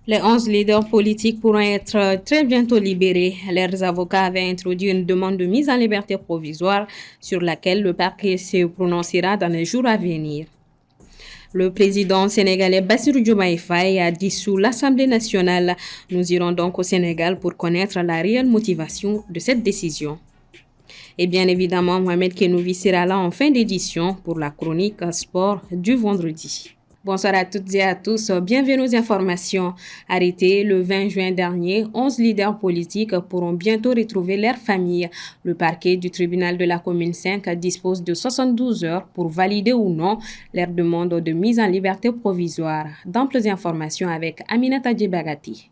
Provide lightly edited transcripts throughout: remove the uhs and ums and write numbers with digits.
Les 11 leaders politiques pourront être très bientôt libérés. Leurs avocats avaient introduit une demande de mise en liberté provisoire sur laquelle le parquet se prononcera dans les jours à venir. Le président sénégalais Bassirou Diomaye Faye a dissous l'Assemblée nationale. Nous irons donc au Sénégal pour connaître la réelle motivation de cette décision. Et bien évidemment, Mohamed Kenouvi sera là en fin d'édition pour la chronique sport du vendredi. Bonsoir à toutes et à tous. Bienvenue aux informations. Arrêtés le 20 juin dernier, 11 leaders politiques pourront bientôt retrouver leurs familles. Le parquet du tribunal de la commune 5 dispose de 72 heures pour valider ou non leur demande de mise en liberté provisoire. D'amples informations avec Aminata Djibagati.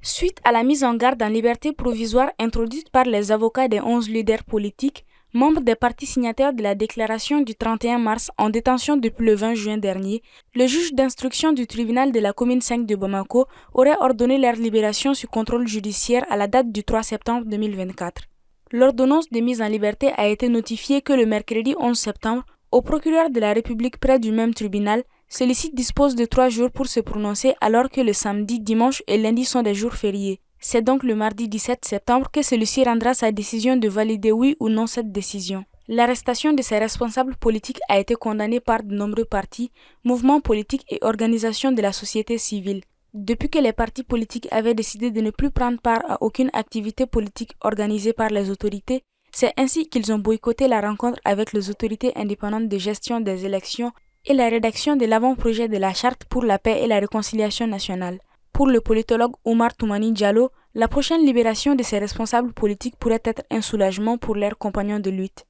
Suite à la mise en garde en liberté provisoire introduite par les avocats des 11 leaders politiques, membres des partis signataires de la déclaration du 31 mars en détention depuis le 20 juin dernier, le juge d'instruction du tribunal de la commune 5 de Bamako aurait ordonné leur libération sous contrôle judiciaire à la date du 3 septembre 2024. L'ordonnance de mise en liberté a été notifiée que le mercredi 11 septembre au procureur de la République près du même tribunal. Celui-ci dispose de 3 jours pour se prononcer alors que le samedi, dimanche et lundi sont des jours fériés. C'est donc le mardi 17 septembre que celui-ci rendra sa décision de valider oui ou non cette décision. L'arrestation de ces responsables politiques a été condamnée par de nombreux partis, mouvements politiques et organisations de la société civile. Depuis que les partis politiques avaient décidé de ne plus prendre part à aucune activité politique organisée par les autorités, c'est ainsi qu'ils ont boycotté la rencontre avec les autorités indépendantes de gestion des élections et la rédaction de l'avant-projet de la Charte pour la paix et la réconciliation nationale. Pour le politologue Oumar Toumani Diallo, la prochaine libération de ces responsables politiques pourrait être un soulagement pour leurs compagnons de lutte.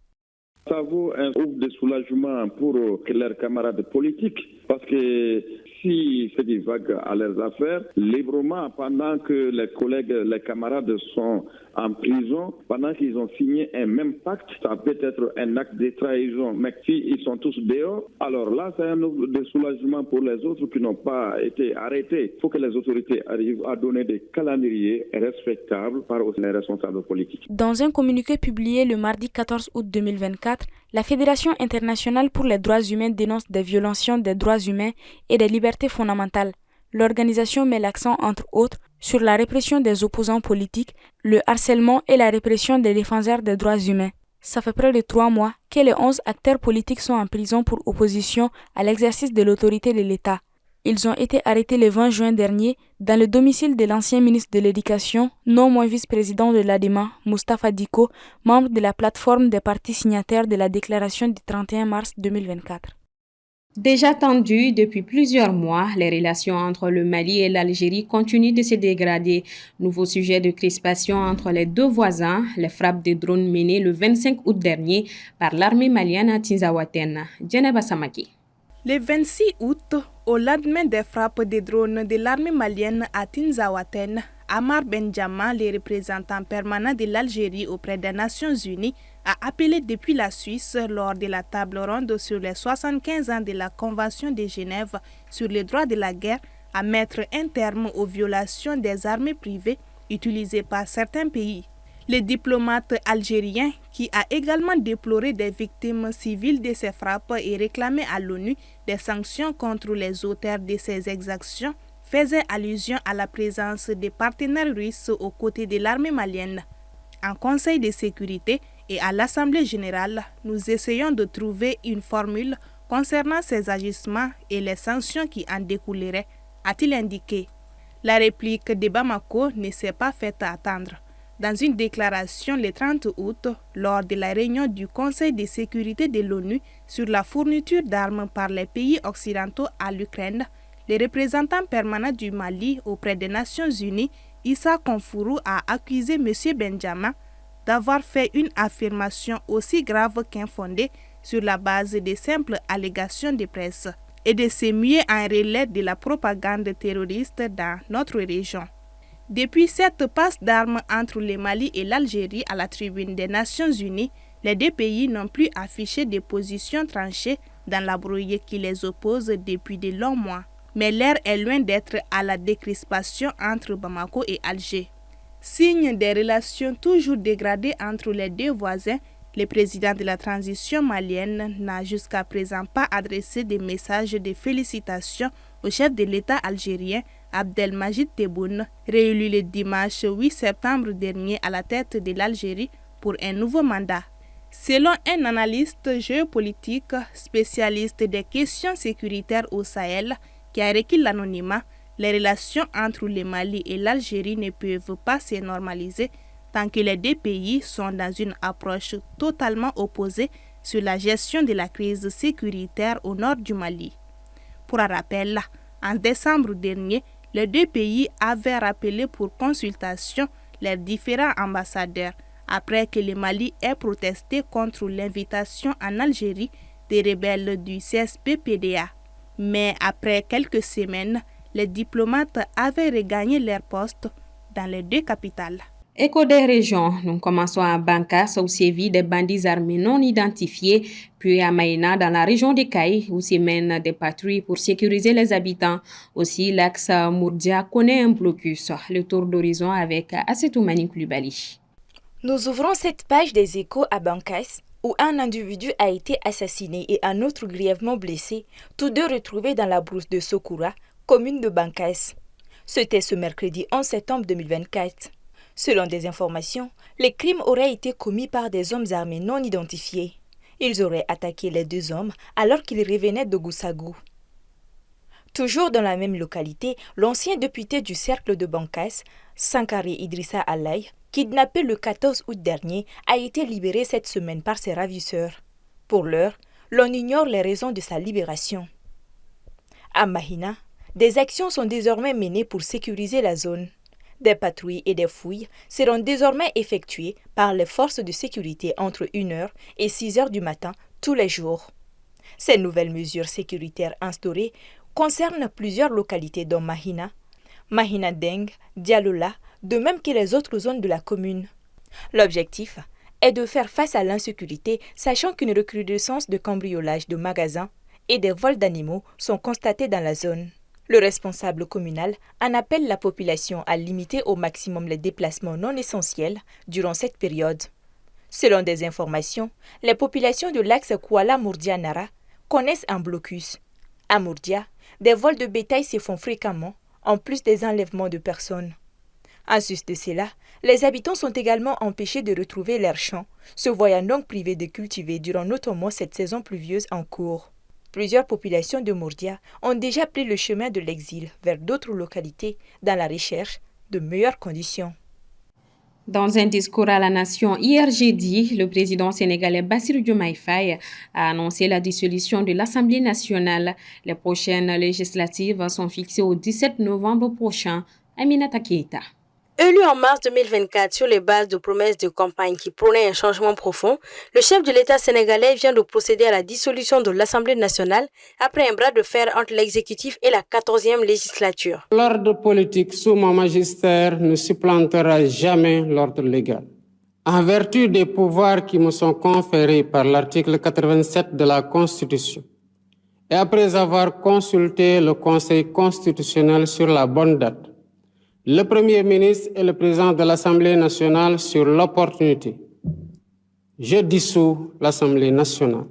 Ça vaut un ouf de soulagement pour leurs camarades politiques parce que si c'est des vagues à leurs affaires, librement, pendant que les collègues, les camarades sont en prison, pendant qu'ils ont signé un même pacte, ça peut être un acte de trahison. Mais s'ils sont tous dehors, alors là, c'est un ouf de soulagement pour les autres qui n'ont pas été arrêtés. Il faut que les autorités arrivent à donner des calendriers respectables par les responsables politiques. Dans un communiqué publié le mardi 14 août 2024, la Fédération internationale pour les droits humains dénonce des violations des droits humains et des libertés fondamentales. L'organisation met l'accent, entre autres, sur la répression des opposants politiques, le harcèlement et la répression des défenseurs des droits humains. Ça fait près de 3 mois que les 11 acteurs politiques sont en prison pour opposition à l'exercice de l'autorité de l'État. Ils ont été arrêtés le 20 juin dernier dans le domicile de l'ancien ministre de l'Éducation, non moins vice-président de l'ADEMA, Moustapha Diko, membre de la plateforme des partis signataires de la déclaration du 31 mars 2024. Déjà tendues depuis plusieurs mois, les relations entre le Mali et l'Algérie continuent de se dégrader. Nouveau sujet de crispation entre les deux voisins, les frappes de drones menées le 25 août dernier par l'armée malienne à Tinzaouaten. Djeneba Samaki. Le 26 août, au lendemain des frappes de drones de l'armée malienne à Tinzaouaten, Amar Benjamin, le représentant permanent de l'Algérie auprès des Nations Unies, a appelé depuis la Suisse lors de la table ronde sur les 75 ans de la Convention de Genève sur les droits de la guerre à mettre un terme aux violations des armées privées utilisées par certains pays. Le diplomate algérien, qui a également déploré des victimes civiles de ces frappes et réclamé à l'ONU des sanctions contre les auteurs de ces exactions, faisait allusion à la présence des partenaires russes aux côtés de l'armée malienne. En Conseil de sécurité et à l'Assemblée générale, nous essayons de trouver une formule concernant ces agissements et les sanctions qui en découleraient, a-t-il indiqué. La réplique de Bamako ne s'est pas faite attendre. Dans une déclaration le 30 août, lors de la réunion du Conseil de sécurité de l'ONU sur la fourniture d'armes par les pays occidentaux à l'Ukraine, le représentant permanent du Mali auprès des Nations Unies, Issa Konfourou, a accusé M. Benjamin d'avoir fait une affirmation aussi grave qu'infondée sur la base de simples allégations de presse et de se muer en relais de la propagande terroriste dans notre région. Depuis cette passe d'armes entre le Mali et l'Algérie à la tribune des Nations Unies, les deux pays n'ont plus affiché de positions tranchées dans la brouille qui les oppose depuis de longs mois. Mais l'air est loin d'être à la décrispation entre Bamako et Alger. Signe des relations toujours dégradées entre les deux voisins, le président de la transition malienne n'a jusqu'à présent pas adressé de messages de félicitations au chef de l'État algérien Abdelmajid Tebboune, réélu le dimanche 8 septembre dernier à la tête de l'Algérie pour un nouveau mandat. Selon un analyste géopolitique spécialiste des questions sécuritaires au Sahel qui a requis l'anonymat, les relations entre le Mali et l'Algérie ne peuvent pas se normaliser tant que les deux pays sont dans une approche totalement opposée sur la gestion de la crise sécuritaire au nord du Mali. Pour un rappel, en décembre dernier, les deux pays avaient rappelé pour consultation leurs différents ambassadeurs après que le Mali ait protesté contre l'invitation en Algérie des rebelles du CSP-PDA. Mais après quelques semaines, les diplomates avaient regagné leur poste dans les deux capitales. Écho des régions, nous commençons à Bankas où sévit des bandits armés non identifiés, puis à Maïna dans la région des Cailles où s'y mènent des patrouilles pour sécuriser les habitants. Aussi, l'axe Mourdia connaît un blocus. Le tour d'horizon avec Assetoumani Koulibaly. Nous ouvrons cette page des échos à Bankas où un individu a été assassiné et un autre grièvement blessé, tous deux retrouvés dans la brousse de Sokoura, commune de Bankas. C'était ce mercredi 11 septembre 2024. Selon des informations, les crimes auraient été commis par des hommes armés non identifiés. Ils auraient attaqué les deux hommes alors qu'ils revenaient de Goussagou. Toujours dans la même localité, l'ancien député du cercle de Bankas, Sankari Idrissa Alaï, kidnappé le 14 août dernier, a été libéré cette semaine par ses ravisseurs. Pour l'heure, l'on ignore les raisons de sa libération. À Mahina, des actions sont désormais menées pour sécuriser la zone. Des patrouilles et des fouilles seront désormais effectuées par les forces de sécurité entre 1h et 6h du matin tous les jours. Ces nouvelles mesures sécuritaires instaurées concernent plusieurs localités dont Mahina, Mahina Deng, Dialola, de même que les autres zones de la commune. L'objectif est de faire face à l'insécurité, sachant qu'une recrudescence de cambriolage de magasins et des vols d'animaux sont constatés dans la zone. Le responsable communal en appelle la population à limiter au maximum les déplacements non essentiels durant cette période. Selon des informations, les populations de l'axe Kuala-Mourdia-Nara connaissent un blocus. À Mourdia, des vols de bétail se font fréquemment, en plus des enlèvements de personnes. En sus de cela, les habitants sont également empêchés de retrouver leurs champs, se voyant donc privés de cultiver durant notamment cette saison pluvieuse en cours. Plusieurs populations de Mourdia ont déjà pris le chemin de l'exil vers d'autres localités dans la recherche de meilleures conditions. Dans un discours à la nation hier jeudi, le président sénégalais Bassirou Diomaye Faye a annoncé la dissolution de l'Assemblée nationale. Les prochaines législatives sont fixées au 17 novembre prochain. Aminata Keita. Élu en mars 2024 sur les bases de promesses de campagne qui prônaient un changement profond, le chef de l'État sénégalais vient de procéder à la dissolution de l'Assemblée nationale après un bras de fer entre l'exécutif et la 14e législature. L'ordre politique sous mon magistère ne supplantera jamais l'ordre légal. En vertu des pouvoirs qui me sont conférés par l'article 87 de la Constitution, et après avoir consulté le Conseil constitutionnel sur la bonne date, le Premier ministre et le Président de l'Assemblée nationale sur l'opportunité. Je dissous l'Assemblée nationale.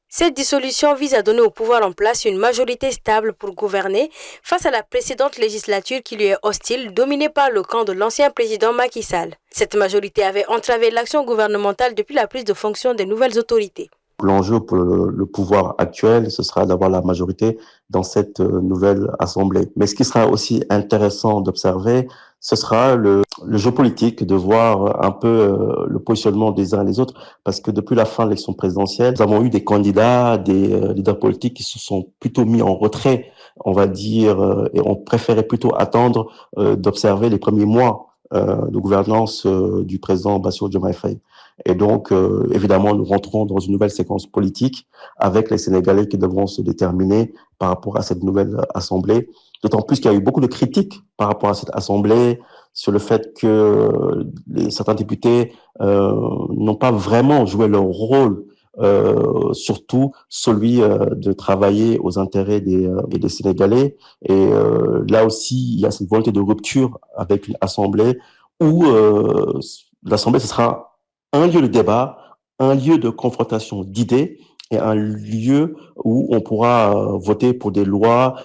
Cette dissolution vise à donner au pouvoir en place une majorité stable pour gouverner face à la précédente législature qui lui est hostile, dominée par le camp de l'ancien président Macky Sall. Cette majorité avait entravé l'action gouvernementale depuis la prise de fonction des nouvelles autorités. L'enjeu pour le pouvoir actuel, ce sera d'avoir la majorité dans cette nouvelle assemblée. Mais ce qui sera aussi intéressant d'observer, ce sera le jeu politique, de voir un peu le positionnement des uns et des autres, parce que depuis la fin de l'élection présidentielle, nous avons eu des candidats, des leaders politiques qui se sont plutôt mis en retrait, on va dire, et ont préféré plutôt attendre d'observer les premiers mois de gouvernance du président Bassirou Diomaye Faye. Et donc, évidemment, nous rentrons dans une nouvelle séquence politique avec les Sénégalais qui devront se déterminer par rapport à cette nouvelle assemblée. D'autant plus qu'il y a eu beaucoup de critiques par rapport à cette assemblée sur le fait que certains députés n'ont pas vraiment joué leur rôle, surtout celui de travailler aux intérêts des Sénégalais. Et là aussi, il y a cette volonté de rupture avec une assemblée où l'assemblée, ce sera un lieu de débat, un lieu de confrontation d'idées et un lieu où on pourra voter pour des lois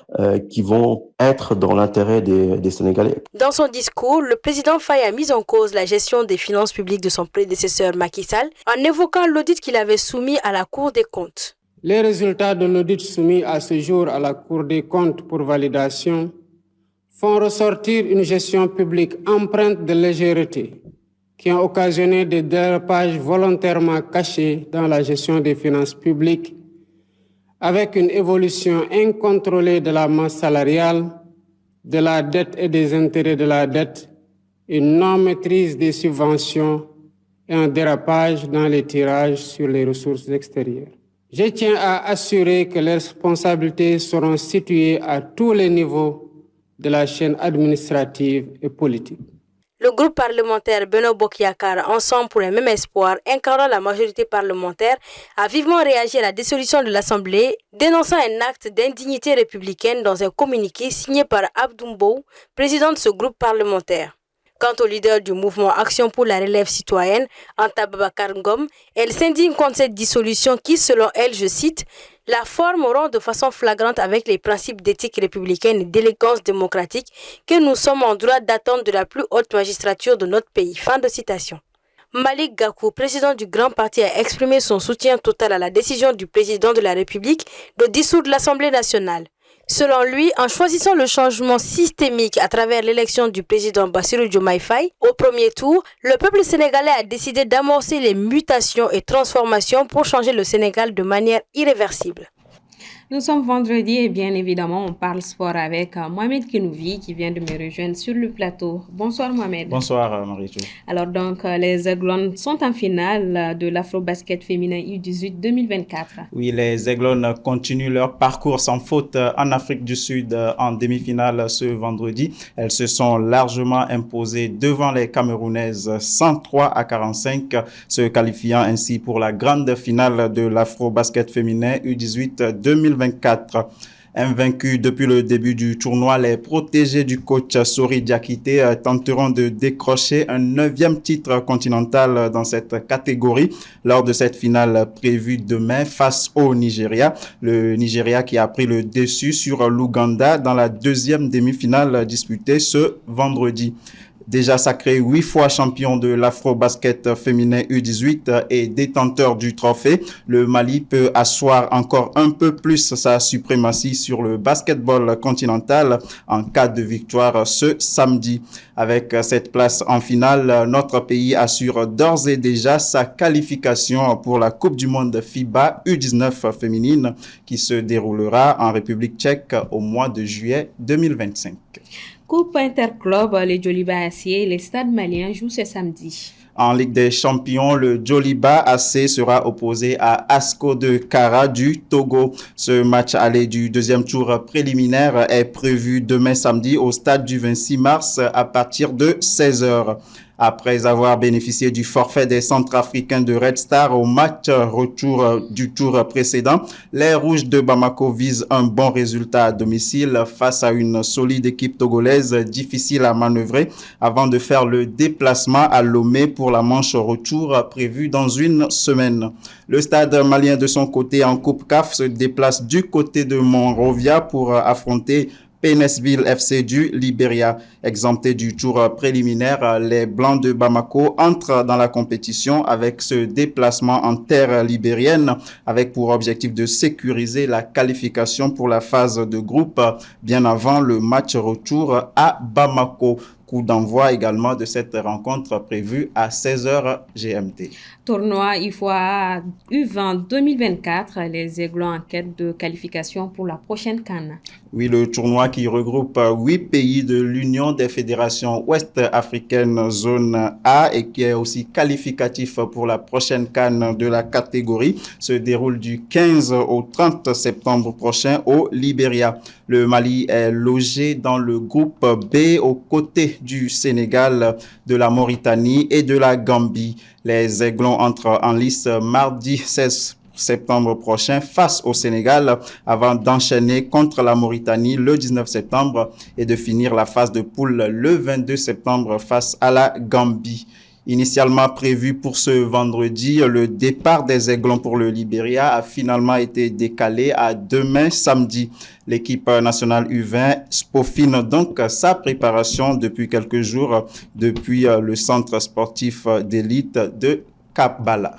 qui vont être dans l'intérêt des Sénégalais. Dans son discours, le président Faye a mis en cause la gestion des finances publiques de son prédécesseur Macky Sall en évoquant l'audit qu'il avait soumis à la Cour des comptes. Les résultats de l'audit soumis à ce jour à la Cour des comptes pour validation font ressortir une gestion publique empreinte de légèreté qui a occasionné des dérapages volontairement cachés dans la gestion des finances publiques, avec une évolution incontrôlée de la masse salariale, de la dette et des intérêts de la dette, une non-maîtrise des subventions et un dérapage dans les tirages sur les ressources extérieures. Je tiens à assurer que les responsabilités seront situées à tous les niveaux de la chaîne administrative et politique. Le groupe parlementaire Benno Bokk Yakaar, Ensemble pour un même espoir, incarnant la majorité parlementaire, a vivement réagi à la dissolution de l'Assemblée, dénonçant un acte d'indignité républicaine dans un communiqué signé par Abdou Mbow, président de ce groupe parlementaire. Quant au leader du mouvement Action pour la relève citoyenne, Anta Babacar Ngom, elle s'indigne contre cette dissolution qui, selon elle, je cite, « la forme rompt de façon flagrante avec les principes d'éthique républicaine et d'élégance démocratique que nous sommes en droit d'attendre de la plus haute magistrature de notre pays ». Fin de citation. Malick Gakou, président du Grand Parti, a exprimé son soutien total à la décision du président de la République de dissoudre l'Assemblée nationale. Selon lui, en choisissant le changement systémique à travers l'élection du président Bassirou Diomaye Faye, au premier tour, le peuple sénégalais a décidé d'amorcer les mutations et transformations pour changer le Sénégal de manière irréversible. Nous sommes vendredi et bien évidemment, on parle sport avec Mohamed Kenouvi qui vient de me rejoindre sur le plateau. Bonsoir Mohamed. Bonsoir Marie-Jo. Alors donc, les Aiglons sont en finale de l'Afro-Basket féminin U18 2024. Oui, les Aiglons continuent leur parcours sans faute en Afrique du Sud en demi-finale ce vendredi. Elles se sont largement imposées devant les Camerounaises 103-45, se qualifiant ainsi pour la grande finale de l'Afro-Basket féminin U18 2024. Invaincus depuis le début du tournoi, les protégés du coach Sori Diakité tenteront de décrocher un 9e titre continental dans cette catégorie lors de cette finale prévue demain face au Nigeria. Le Nigeria qui a pris le dessus sur l'Ouganda dans la 2e demi-finale disputée ce vendredi. Déjà sacré 8 fois champion de l'Afro-Basket féminin U18 et détenteur du trophée, le Mali peut asseoir encore un peu plus sa suprématie sur le basketball continental en cas de victoire ce samedi. Avec cette place en finale, notre pays assure d'ores et déjà sa qualification pour la Coupe du Monde FIBA U19 féminine qui se déroulera en République tchèque au mois de juillet 2025. Coupe Interclub, les Djoliba AC et les Stades maliens jouent ce samedi. En Ligue des Champions, le Djoliba AC sera opposé à ASCO de Kara du Togo. Ce match aller du 2e tour préliminaire est prévu demain samedi au stade du 26 mars à partir de 16h. Après avoir bénéficié du forfait des Centrafricains de Red Star au match retour du tour précédent, les Rouges de Bamako visent un bon résultat à domicile face à une solide équipe togolaise difficile à manœuvrer avant de faire le déplacement à Lomé pour la manche retour prévue dans une semaine. Le stade malien de son côté en Coupe CAF se déplace du côté de Monrovia pour affronter Pénesville FC du Libéria. Exemptés du tour préliminaire, les Blancs de Bamako entrent dans la compétition avec ce déplacement en terre libérienne avec pour objectif de sécuriser la qualification pour la phase de groupe bien avant le match retour à Bamako. Coup d'envoi également de cette rencontre prévue à 16h GMT. Tournoi IFOA U20 2024, les Aiglons en quête de qualification pour la prochaine CAN. Oui, le tournoi qui regroupe 8 pays de l'Union des fédérations ouest-africaines zone A et qui est aussi qualificatif pour la prochaine CAN de la catégorie se déroule du 15 au 30 septembre prochain au Libéria. Le Mali est logé dans le groupe B aux côtés du Sénégal, de la Mauritanie et de la Gambie. Les Aiglons entrent en lice mardi 16 septembre prochain face au Sénégal avant d'enchaîner contre la Mauritanie le 19 septembre et de finir la phase de poule le 22 septembre face à la Gambie. Initialement prévu pour ce vendredi, le départ des Aiglons pour le Libéria a finalement été décalé à demain samedi. L'équipe nationale U20 peaufine donc sa préparation depuis quelques jours depuis le centre sportif d'élite de Cap-Bala.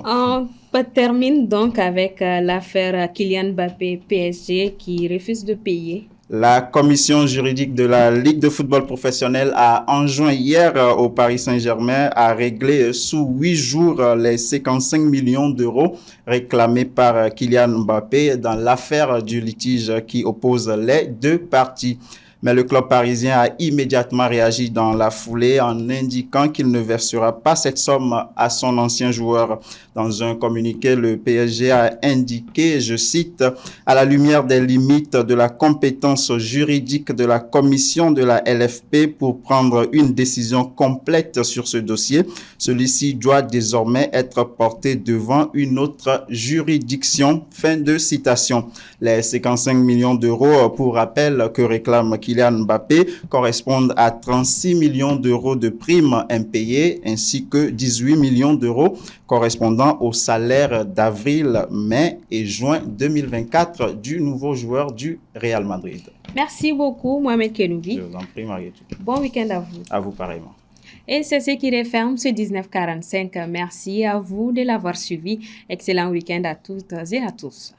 On termine donc avec l'affaire Kylian Mbappé PSG qui refuse de payer. La commission juridique de la Ligue de football professionnel a enjoint hier au Paris Saint-Germain à régler sous 8 jours les 55 millions d'euros réclamés par Kylian Mbappé dans l'affaire du litige qui oppose les deux parties. Mais le club parisien a immédiatement réagi dans la foulée en indiquant qu'il ne versera pas cette somme à son ancien joueur. Dans un communiqué, le PSG a indiqué, je cite, « À la lumière des limites de la compétence juridique de la commission de la LFP pour prendre une décision complète sur ce dossier, celui-ci doit désormais être porté devant une autre juridiction. » Fin de citation. Les 55 millions d'euros, pour rappel, que réclame Kylian Mbappé correspondent à 36 millions d'euros de primes impayées ainsi que 18 millions d'euros correspondant au salaire d'avril, mai et juin 2024 du nouveau joueur du Real Madrid. Merci beaucoup, Mohamed Kenoubi. Je vous en prie, Mariette. Bon week-end à vous. À vous pareillement. Et c'est ce qui referme ce 1945. Merci à vous de l'avoir suivi. Excellent week-end à toutes et à tous.